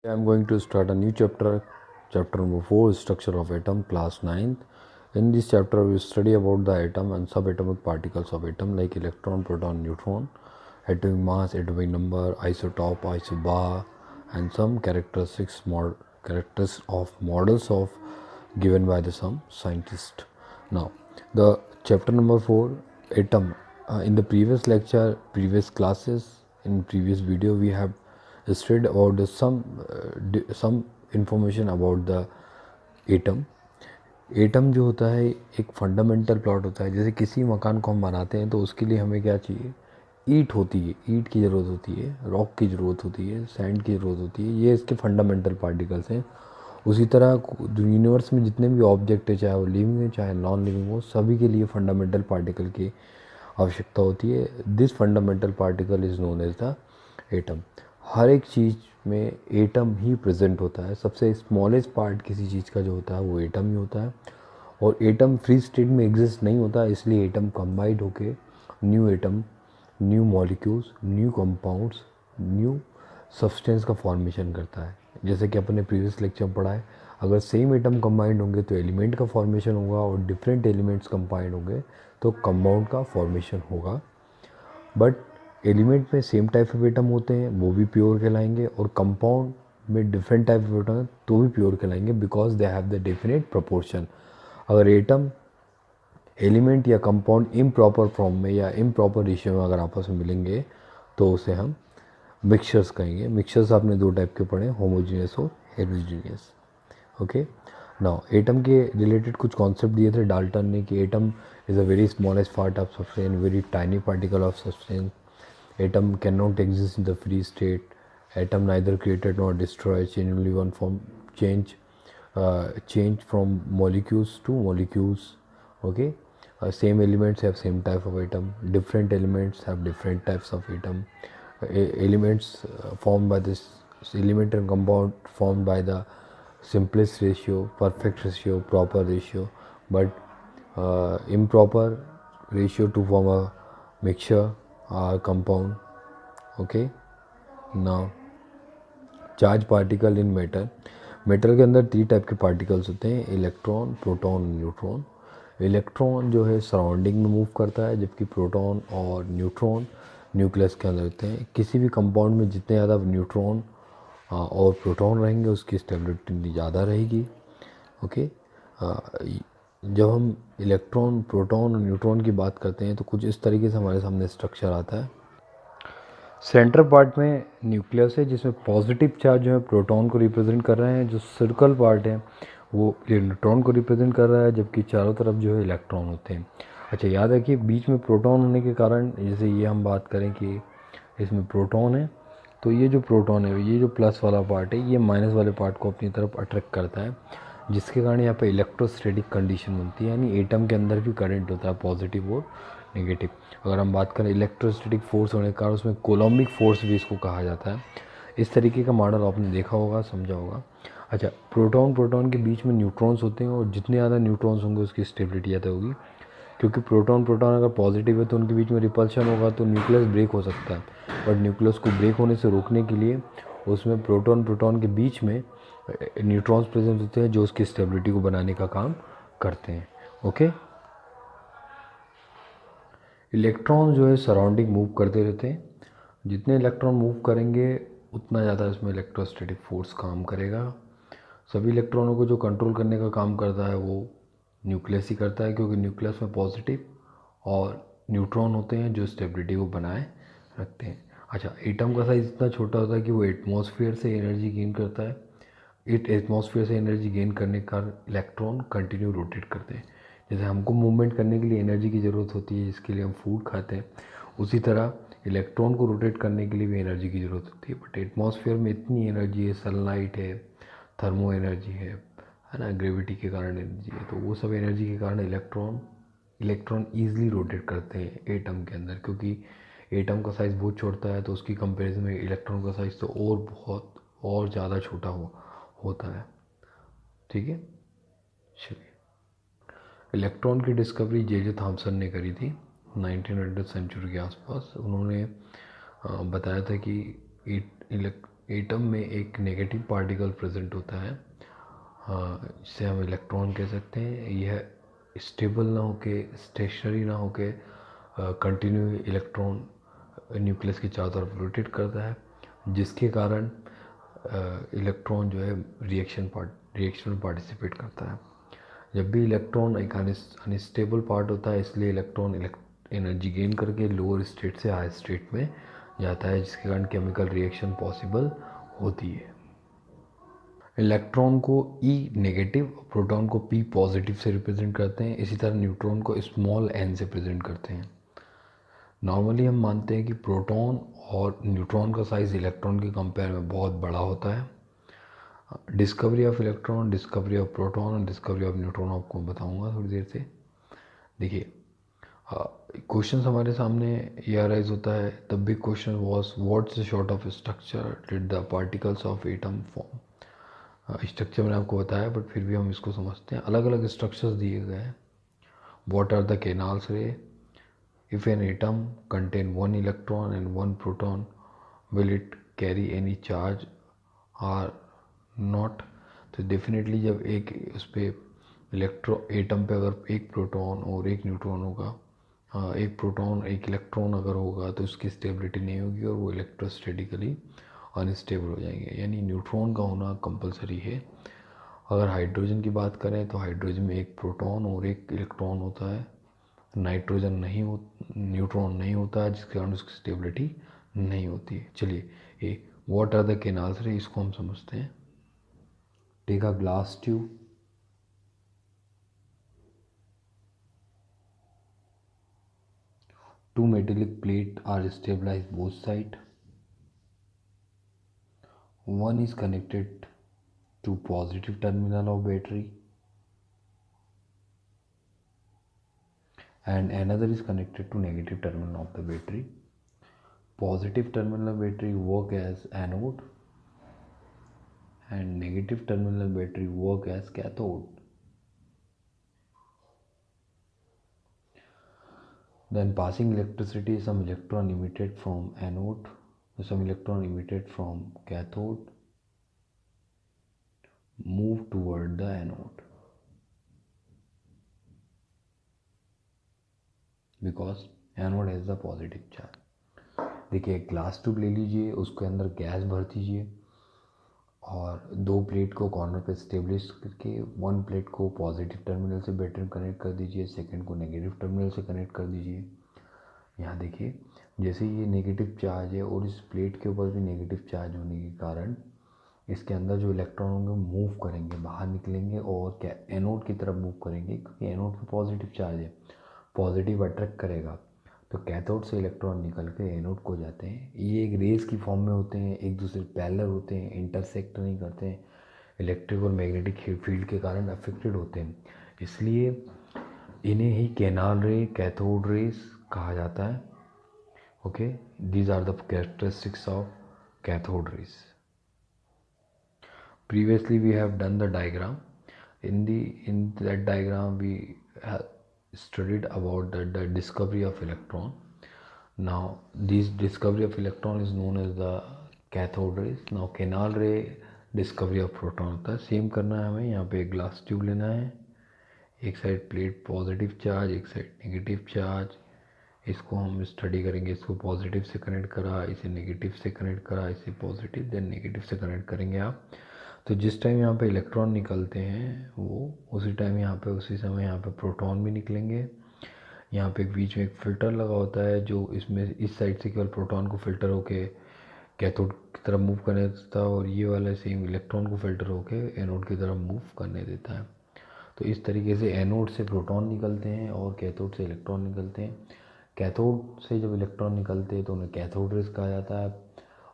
I'm going to start a new chapter, chapter number 4, structure of atom, class 9th. In this chapter, we study about the atom and subatomic particles of atom like electron, proton, neutron, atomic mass, atomic number, isotope, isobar, and some characteristics of models of given by the some scientist. Now, the chapter number 4, atom. In the previous lecture, previous classes, in previous video, we have studied about some information about the atom. Atom जो होता है एक fundamental plot होता है. जैसे किसी मकान को हम बनाते हैं तो उसके लिए हमें क्या चाहिए? ईंट होती है, ईंट की ज़रूरत होती है, रॉक की ज़रूरत होती है, सैंड की ज़रूरत होती है. ये इसके फंडामेंटल पार्टिकल्स हैं. उसी तरह यूनिवर्स में जितने भी ऑब्जेक्ट है, चाहे वो लिविंग है चाहे नॉन लिविंग हो, सभी के लिए फंडामेंटल पार्टिकल की आवश्यकता होती है. This fundamental particle is known as the atom. हर एक चीज़ में एटम ही प्रेजेंट होता है. सबसे स्मॉलेस्ट पार्ट किसी चीज़ का जो होता है वो एटम ही होता है. और एटम फ्री स्टेट में एग्जिस्ट नहीं होता, इसलिए एटम कंबाइंड होके new atom, new molecules, new compounds, new substance का फॉर्मेशन करता है. जैसे कि अपने प्रीवियस लेक्चर में पढ़ा है, अगर सेम एटम कंबाइंड होंगे तो एलिमेंट का फॉर्मेशन होगा, और डिफरेंट एलिमेंट्स कंबाइंड होंगे तो कंपाउंड का फॉर्मेशन होगा. बट एलिमेंट में सेम टाइप ऑफ एटम होते हैं, वो भी प्योर कहलाएंगे, और कंपाउंड में डिफरेंट टाइप ऑफ एटम तो भी प्योर कहलाएंगे, because they have the definite proportion. अगर एटम, एलिमेंट या कंपाउंड इम्प्रॉपर फॉर्म में या इम्प्रॉपर रेशियो में अगर आपस में मिलेंगे तो उसे हम मिक्सचर्स कहेंगे. मिक्सचर्स आपने दो टाइप के पढ़े, होमोजीनियस और हेटेरोजीनियस. ओके. नाउ एटम के रिलेटेड कुछ कॉन्सेप्ट दिए थे डाल्टन ने कि atom is a very smallest part of substance, very tiny particle of substance. Atom cannot exist in the free state. Atom neither created nor destroyed. Change from molecules to molecules. Okay. Same elements have same type of atom. Different elements have different types of atom. Elements formed by this element and compound formed by the simplest ratio, perfect ratio, proper ratio, but improper ratio to form a mixture or compound. Okay. Now, charge particle in metal. Metal के अंदर 3 type के particles होते हैं, electron, proton, neutron. Electron जो है surrounding में move करता है, जबकि प्रोटॉन और न्यूट्रॉन न्यूक्लियस के अंदर होते हैं. किसी भी कंपाउंड में जितने ज़्यादा न्यूट्रॉन और प्रोटॉन रहेंगे उसकी स्टेबिलिटी ज़्यादा रहेगी. ओके. जब हम इलेक्ट्रॉन, प्रोटॉन और न्यूट्रॉन की बात करते हैं तो कुछ इस तरीके से हमारे सामने स्ट्रक्चर आता है. सेंटर पार्ट में न्यूक्लियस है जिसमें पॉजिटिव चार्ज जो है प्रोटॉन को रिप्रेजेंट कर रहे हैं. जो सर्कल पार्ट है वो इलेक्ट्रॉन को रिप्रेजेंट कर रहा है, जबकि चारों तरफ जो है इलेक्ट्रॉन होते हैं. अच्छा, याद रखिए बीच में प्रोटॉन होने के कारण, जैसे ये हम बात करें कि इसमें प्रोटॉन है तो ये जो प्रोटॉन है, ये जो प्लस वाला पार्ट है, ये माइनस वाले पार्ट को अपनी तरफ अट्रैक्ट करता है, जिसके कारण यहाँ पे इलेक्ट्रोस्टैटिक कंडीशन बनती है. यानी एटम के अंदर भी करंट होता है, पॉजिटिव और नेगेटिव. अगर हम बात करें इलेक्ट्रोस्टैटिक फोर्स होने के कारण, उसमें कोलॉम्बिक फोर्स भी इसको कहा जाता है. इस तरीके का मॉडल आपने देखा होगा, समझा होगा. अच्छा, प्रोटॉन के बीच में न्यूट्रॉन्स होते हैं, और जितने ज़्यादा न्यूट्रॉन्स होंगे उसकी स्टेबिलिटी ज़्यादा होगी, क्योंकि प्रोटॉन अगर पॉजिटिव है तो उनके बीच में रिपल्शन होगा तो न्यूक्लियस ब्रेक हो सकता है. बट न्यूक्लियस को ब्रेक होने से रोकने के लिए उसमें प्रोटॉन के बीच में न्यूट्रॉन्स प्रेजेंट होते हैं जो उसकी स्टेबिलिटी को बनाने का काम करते हैं. ओके. इलेक्ट्रॉन जो है सराउंडिंग मूव करते रहते हैं. जितने इलेक्ट्रॉन मूव करेंगे उतना ज़्यादा इसमें इलेक्ट्रोस्टैटिक फोर्स काम करेगा. सभी इलेक्ट्रॉनों को जो कंट्रोल करने का काम करता है वो न्यूक्लियस ही करता है, क्योंकि न्यूक्लियस में पॉजिटिव और न्यूट्रॉन होते हैं जो स्टेबिलिटी को बनाए रखते हैं. अच्छा, एटम का साइज इतना छोटा होता है कि वो एटमॉस्फेयर से एनर्जी गेन करता है. एटमॉस्फेयर से एनर्जी गेन करने का इलेक्ट्रॉन कंटिन्यू रोटेट करते हैं. जैसे हमको मूवमेंट करने के लिए एनर्जी की ज़रूरत होती है, जिसके लिए हम फूड खाते हैं, उसी तरह इलेक्ट्रॉन को रोटेट करने के लिए भी एनर्जी की ज़रूरत होती है. बट एटमॉस्फेयर में इतनी एनर्जी है, सनलाइट है, थर्मो एनर्जी है ना, ग्रेविटी के कारण एनर्जी है, तो वो सब एनर्जी के कारण इलेक्ट्रॉन ईजिली रोटेट करते हैं एटम के अंदर. क्योंकि एटम का साइज़ बहुत छोटा है तो उसकी कंपैरिजन में इलेक्ट्रॉन का साइज़ तो और ज़्यादा छोटा होता है. ठीक है. चलिए, इलेक्ट्रॉन की डिस्कवरी जे थॉमसन ने करी थी 1900 सेंचुरी के आसपास. उन्होंने बताया था कि एटम में एक नेगेटिव पार्टिकल प्रेजेंट होता है, जिसे हम इलेक्ट्रॉन कह सकते हैं। यह स्टेबल ना होके, स्टेशनरी ना होके कंटिन्यू इलेक्ट्रॉन न्यूक्लियस के चारों तरफ रोटेट करता है, जिसके कारण इलेक्ट्रॉन जो है रिएक्शन में पार्टिसिपेट करता है। जब भी इलेक्ट्रॉन एक अनस्टेबल पार्ट होता है, इसलिए इलेक्ट्रॉन एनर्जी गेन करके लोअर स्टेट से हाई स्टेट में जाता है, जिसके कारण केमिकल रिएक्शन पॉसिबल होती है। इलेक्ट्रॉन को ई नेगेटिव, प्रोटॉन को पी पॉजिटिव से रिप्रेजेंट करते हैं। इसी तरह न्यूट्रॉन को स्मॉल एन से प्रेजेंट करते हैं। नॉर्मली हम मानते हैं कि प्रोटॉन और न्यूट्रॉन का साइज़ इलेक्ट्रॉन के कंपेयर में बहुत बड़ा होता है। Discovery of electron, discovery of proton और डिस्कवरी ऑफ न्यूट्रॉन आपको बताऊंगा थोड़ी देर से। देखिए, क्वेश्चन हमारे सामने ये अराइज होता है। The big question was what's the sort of structure did the particles of atom form. Structure मैंने आपको बताया, बट फिर भी हम इसको समझते हैं। अलग अलग स्ट्रक्चर्स दिए गए हैं। What are the canals ray, if an atom contain one electron and one proton will it carry any charge or not. तो डेफिनेटली जब एक उस पर एटम पे अगर एक प्रोटॉन और एक न्यूट्रॉन होगा, एक प्रोटॉन एक इलेक्ट्रॉन अगर होगा, तो उसकी स्टेबिलिटी नहीं होगी और वो इलेक्ट्रोस्टैटिकली अनस्टेबल हो जाएंगे। यानी न्यूट्रॉन का होना कंपलसरी है। अगर हाइड्रोजन की बात करें तो हाइड्रोजन में एक प्रोटॉन और एक इलेक्ट्रॉन होता है। नाइट्रोजन नहीं हो, न्यूट्रॉन नहीं होता है, जिसके कारण उसकी स्टेबिलिटी नहीं होती है। चलिए, ये व्हाट आर द केनाल्स रे, इसको हम समझते हैं। Take a glass tube, two metallic plates are stabilized both sides. One is connected to positive terminal of battery and another is connected to negative terminal of the battery. Positive terminal of battery work as anode and negative terminal of battery work as cathode. Then passing electricity, some electron emitted from anode, some electron emitted from cathode move toward the anode because anode has the positive charge. देखिए, एक glass tube ले लीजिए, उसके अंदर gas भर दीजिए और दो प्लेट को कॉर्नर पे स्टेब्लिश करके वन प्लेट को पॉजिटिव टर्मिनल से बैटरी कनेक्ट कर दीजिए, सेकंड को नेगेटिव टर्मिनल से कनेक्ट कर दीजिए। यहाँ देखिए, जैसे ये नेगेटिव चार्ज है और इस प्लेट के ऊपर भी नेगेटिव चार्ज होने के कारण इसके अंदर जो इलेक्ट्रॉन होंगे मूव करेंगे, बाहर निकलेंगे और क्या एनोड की तरफ मूव करेंगे, क्योंकि एनोड पे पॉजिटिव चार्ज है, पॉजिटिव अट्रैक्ट करेगा। तो कैथोड से इलेक्ट्रॉन निकल के एनोड को जाते हैं। ये एक रेस की फॉर्म में होते हैं, एक दूसरे पैरेलल होते हैं, इंटरसेक्ट नहीं करते हैं, इलेक्ट्रिक और मैग्नेटिक फील्ड के कारण अफेक्टेड होते हैं, इसलिए इन्हें ही कैनाल रे, कैथोड रेस कहा जाता है। Okay, these are the characteristics of cathode rays. Previously we have done the diagram. In that diagram we have studied about the discovery of electron. Now this discovery of electron is known as the cathode rays. Now canal ray discovery of proton होता है। Same करना है हमें। यहाँ पे एक glass tube लेना है, एक साइड प्लेट पॉजिटिव चार्ज, एक साइड नेगेटिव चार्ज। इसको हम स्टडी करेंगे। इसको पॉजिटिव से कनेक्ट करा, इसे नेगेटिव से कनेक्ट करा, इसे पॉजिटिव देन नेगेटिव से कनेक्ट करेंगे आप। तो जिस टाइम यहाँ पे इलेक्ट्रॉन निकलते हैं वो उसी टाइम यहाँ पे उसी समय यहाँ पे प्रोटॉन भी निकलेंगे। यहाँ पे बीच में एक फ़िल्टर लगा होता है जो इसमें इस साइड से केवल प्रोटॉन को फ़िल्टर होके कैथोड की तरफ मूव करने देता है और ये वाला सेम इलेक्ट्रॉन को फ़िल्टर होके एनोड की तरफ मूव करने देता है। तो इस तरीके से एनोड से प्रोटॉन निकलते हैं और कैथोड से इलेक्ट्रॉन निकलते हैं। कैथोड से जब इलेक्ट्रॉन निकलते हैं तो उन्हें कैथोड रेस कहा जाता है,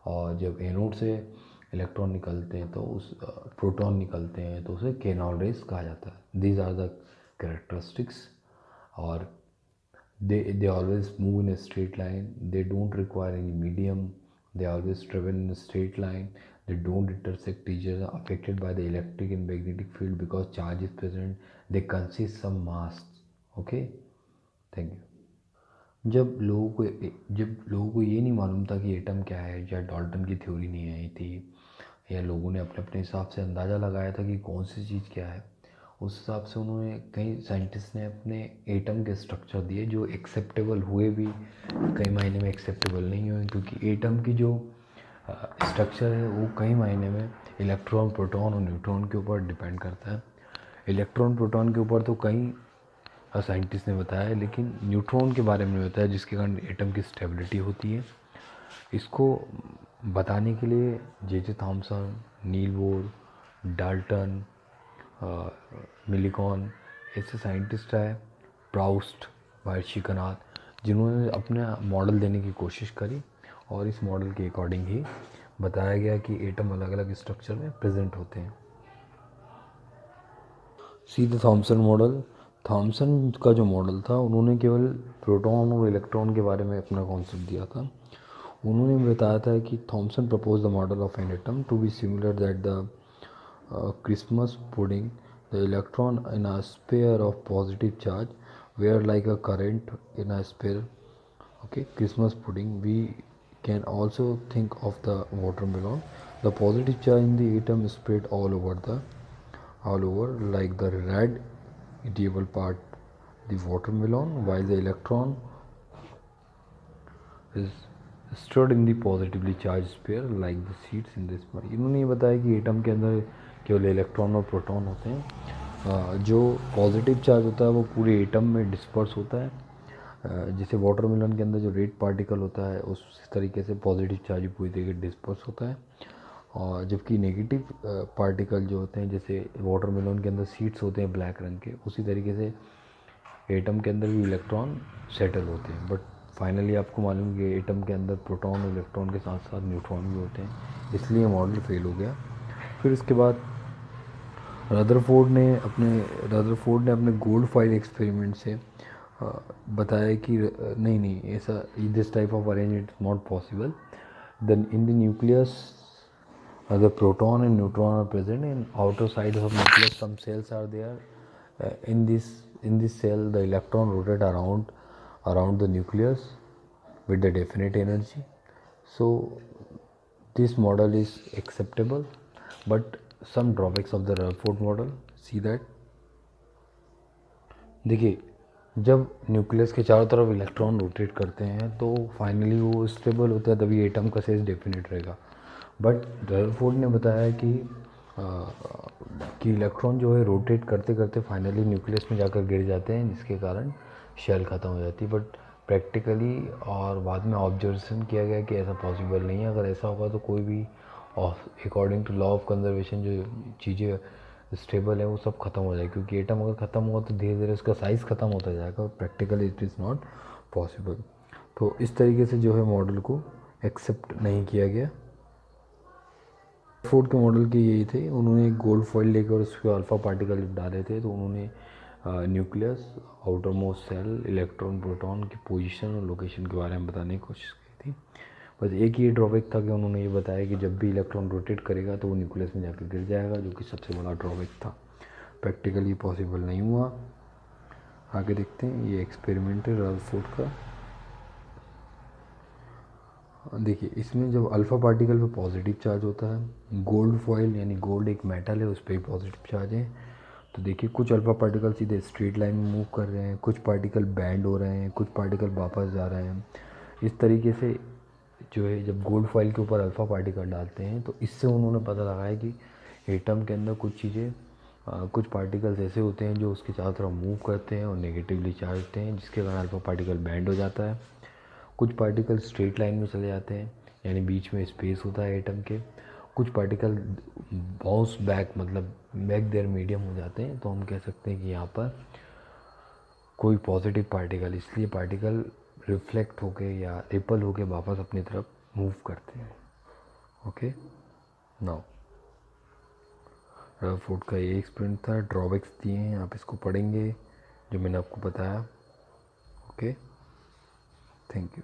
और जब एनोड से इलेक्ट्रॉन निकलते हैं तो उस प्रोटॉन निकलते हैं तो उसे कैनाल रेस कहा जाता है। These are the characteristics. और they always move in a straight line, they don't require any medium, they always travel in a straight line, they don't intersect each other affected by the electric and magnetic field because charge is present, they consist some mass. Okay, thank you। जब लोगों को ये नहीं मालूम था कि atom क्या है, या डाल्टन की थ्योरी नहीं आई थी, या लोगों ने अपने अपने हिसाब से अंदाज़ा लगाया था कि कौन सी चीज़ क्या है। उस हिसाब से उन्होंने, कई साइंटिस्ट ने अपने एटम के स्ट्रक्चर दिए जो एक्सेप्टेबल हुए भी, कई मायने में एक्सेप्टेबल नहीं हुए, क्योंकि एटम की जो स्ट्रक्चर है वो कई मायने में इलेक्ट्रॉन, प्रोटॉन और न्यूट्रॉन के ऊपर डिपेंड करता है। इलेक्ट्रॉन प्रोटॉन के ऊपर तो कई साइंटिस्ट ने बताया, लेकिन न्यूट्रॉन के बारे में बताया जिसके कारण एटम की स्टेबिलिटी होती है। इसको बताने के लिए J Thomson, Niels Bohr, Dalton, Millikan ऐसे साइंटिस्ट आए, प्राउस्ट, महर्षि कनात, जिन्होंने अपना मॉडल देने की कोशिश करी और इस मॉडल के अकॉर्डिंग ही बताया गया कि एटम अलग अलग स्ट्रक्चर में प्रेजेंट होते हैं। See the Thomson model. Thomson का जो मॉडल था, उन्होंने केवल प्रोटॉन और इलेक्ट्रॉन के बारे में अपना कॉन्सेप्ट दिया था। उन्होंने बताया था कि Thomson propose the model of an atom to be similar that the Christmas pudding, the electron in a sphere of positive charge were like a current in a sphere. Okay, Christmas pudding. We can also think of the watermelon. The positive charge in the atom spread all over like the red edible part, the watermelon, while the electron is stored in the positively charged sphere like the seeds in this one. इन्होंने ये बताया कि atom के अंदर केवल electron और proton होते हैं। जो पॉजिटिव चार्ज होता है वो पूरे एटम में डिस्पर्स होता है। जैसे वाटरमेलन के अंदर जो रेड पार्टिकल होता है उस तरीके से पॉजिटिव चार्ज पूरी तरीके से डिस्पर्स होता है। और जबकि नेगेटिव पार्टिकल जो होते हैं, जैसे वाटरमेलन के अंदर सीड्स होते हैं ब्लैक रंग के, उसी तरीके से एटम के अंदर भी इलेक्ट्रॉन सेटल होते हैं। बट फाइनली आपको मालूम है कि एटम के अंदर प्रोटॉन और इलेक्ट्रॉन के साथ साथ न्यूट्रॉन भी होते हैं, इसलिए मॉडल फेल हो गया। फिर इसके बाद रदरफोर्ड ने अपने गोल्ड फॉइल एक्सपेरिमेंट से बताया कि नहीं ऐसा, this type of arrangement is not possible. Then in the nucleus the proton and neutron are present in outer side of nucleus. Some cells are there. In this cell the electron rotate around the nucleus with the definite energy. So this model is acceptable, but some drawbacks of the Rutherford model. See that, देखिए, जब nucleus के चारों तरफ electron rotate करते हैं तो finally वो stable होता है, तभी एटम का साइज डेफिनेट रहेगा। बट रदरफोर्ड ने बताया कि इलेक्ट्रॉन जो है रोटेट करते करते फाइनली न्यूक्लियस में जाकर गिर जाते हैं, जिसके कारण शेल ख़त्म हो जाती है। बट प्रैक्टिकली और बाद में ऑब्जर्वेशन किया गया कि ऐसा पॉसिबल नहीं है। अगर ऐसा होगा तो कोई भी according to law of conservation जो चीज़ें स्टेबल है वो सब खत्म हो जाएगी, क्योंकि एटम अगर ख़त्म हुआ तो धीरे धीरे उसका साइज़ ख़त्म होता जाएगा। Practically it is not possible. तो इस तरीके से जो है मॉडल को एक्सेप्ट नहीं किया गया। फोर्ड के मॉडल के यही थे, उन्होंने एक गोल्ड फॉइल लेकर उस पर अल्फ़ा पार्टिकल डाले थे, तो उन्होंने nucleus, outermost shell, electron, proton की पोजीशन और लोकेशन के बारे में बताने की कोशिश की थी। बस एक ही ड्रॉबैक था कि उन्होंने ये बताया कि जब भी इलेक्ट्रॉन रोटेट करेगा तो वो न्यूक्लियस में जाकर गिर जाएगा, जो कि सबसे बड़ा ड्रॉबैक था। प्रैक्टिकली पॉसिबल नहीं हुआ। आगे देखते हैं, ये एक्सपेरिमेंट है रदरफोर्ड का। देखिए, इसमें जब अल्फ़ा पार्टिकल पे पॉजिटिव चार्ज होता है, गोल्ड फॉइल यानी गोल्ड एक मेटल है, उस पर भी पॉजिटिव चार्ज है। तो देखिए, कुछ अल्फ़ा पार्टिकल सीधे स्ट्रेट लाइन में मूव कर रहे हैं, कुछ पार्टिकल बैंड हो रहे हैं, कुछ पार्टिकल वापस जा रहे हैं। इस तरीके से जो है, जब गोल्ड फॉइल के ऊपर अल्फ़ा पार्टिकल डालते हैं तो इससे उन्होंने पता लगाया कि एटम के अंदर कुछ चीज़ें, कुछ पार्टिकल्स ऐसे होते हैं जो उसके चारों तरफ मूव करते हैं और नेगेटिवली चार्ज होते हैं, जिसके कारण अल्फ़ा पार्टिकल बैंड हो जाता है। कुछ पार्टिकल स्ट्रेट लाइन में चले जाते हैं, यानी बीच में स्पेस होता है एटम के। कुछ पार्टिकल बाउंस बैक, मतलब बैक देयर मीडियम हो जाते हैं। तो हम कह सकते हैं कि यहाँ पर कोई पॉजिटिव पार्टिकल, इसलिए पार्टिकल रिफ्लेक्ट होके या रिपल होके वापस अपनी तरफ मूव करते हैं। ओके, नाउ रदरफोर्ड का ये एक्सपेरिमेंट था। ड्रॉबैक्स दिए हैं, आप इसको पढ़ेंगे जो मैंने आपको बताया। Okay, thank you.